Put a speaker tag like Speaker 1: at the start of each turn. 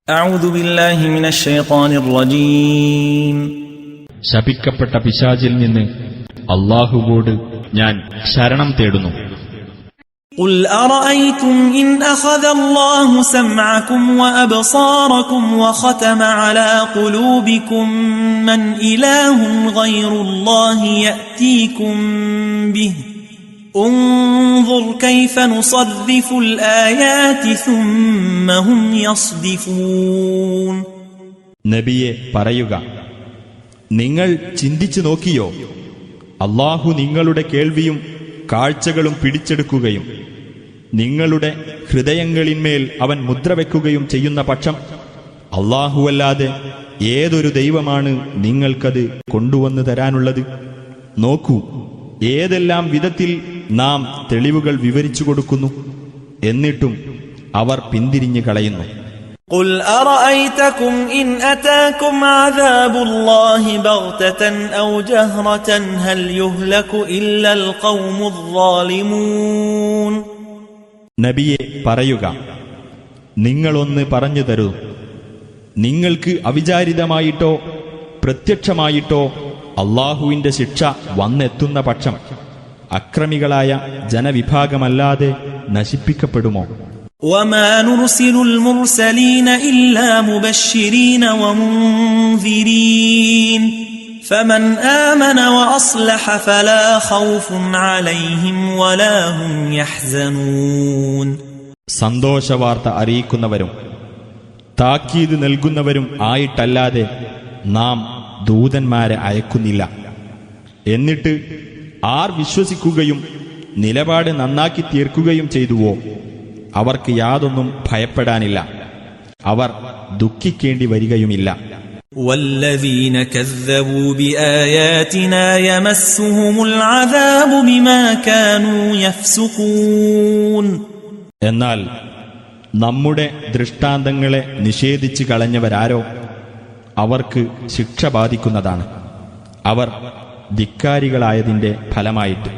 Speaker 1: أعوذ بالله من الشيطان الرجيم
Speaker 2: ശപിക്കപ്പെട്ട പിശാചിൽ നിന്ന് അല്ലാഹുവോട് ഞാൻ ശരണം തേടുന്നു.
Speaker 1: قل أرأيتم إن أخذ الله سمعكم وأبصاركم وختم على قلوبكم من إله غير الله يأتيكم به انظر كيف نصرف الآيات ثم هم يصدفون.
Speaker 2: നബിയെ പറയുക, നിങ്ങൾ ചിന്തിച്ചു നോക്കിയോ, അല്ലാഹു നിങ്ങളുടെ കേൾവിയും കാഴ്ചകളും പിടിച്ചെടുക്കുകയും നിങ്ങളുടെ ഹൃദയങ്ങളിന്മേൽ അവൻ മുദ്രവെക്കുകയും ചെയ്യുന്ന പക്ഷം അല്ലാഹുവല്ലാതെ ഏതൊരു ദൈവമാണ് നിങ്ങൾക്കത് കൊണ്ടുവന്നു തരാനുള്ളത്? നോക്കൂ, ഏതെല്ലാം വിധത്തിൽ നാം തെളിവുകൾ വിവരിച്ചു കൊടുക്കുന്നു, എന്നിട്ടും അവർ പിന്തിരിഞ്ഞു കളയുന്നു.
Speaker 1: قل أرأيتكم إن أتاكم عذاب الله بغتة أو جهرة هل يهلك إلا القوم الظالمون.
Speaker 2: നബിയെ പറയുക, നിങ്ങളൊന്ന് പറഞ്ഞു തരൂ, നിങ്ങൾക്ക് അവിചാരിതമായിട്ടോ പ്രത്യക്ഷമായിട്ടോ അല്ലാഹുവിന്റെ ശിക്ഷ വന്നെത്തുന്ന പക്ഷം അക്രമികളായ ജനവിഭാഗമല്ലാതെ നശിപ്പിക്കപ്പെടുമോ?
Speaker 1: وما نرسل المرسلين إلا مبشرين ومنذرين فمن آمن وأصلح فلا خوف عليهم ولا هم يحزنون.
Speaker 2: സന്തോഷവാർത്ത അറിയിക്കുന്നവരും താക്കീത് നൽകുന്നവരും ആയിട്ടല്ലാതെ നാം ദൂതന്മാരെ അയക്കുന്നില്ല. എന്നിട്ട് ആർ വിശ്വസിക്കുകയും നിലപാട് നന്നാക്കി തീർക്കുകയും ചെയ്തുവോ, അവർക്ക് യാതൊന്നും ഭയപ്പെടാനില്ല, അവർ ദുഃഖിക്കേണ്ടി വരികയുമില്ല.
Speaker 1: والذين كذبوا بآياتنا يمسهم العذاب بما كانوا يفسقون.
Speaker 2: എന്നാൽ നമ്മുടെ ദൃഷ്ടാന്തങ്ങളെ നിഷേധിച്ചു കളഞ്ഞവരാരോ അവർക്ക് ശിക്ഷ ബാധിക്കുന്നതാണ്, അവർ ധിക്കാരികളായതിന്റെ ഫലമായിട്ട്.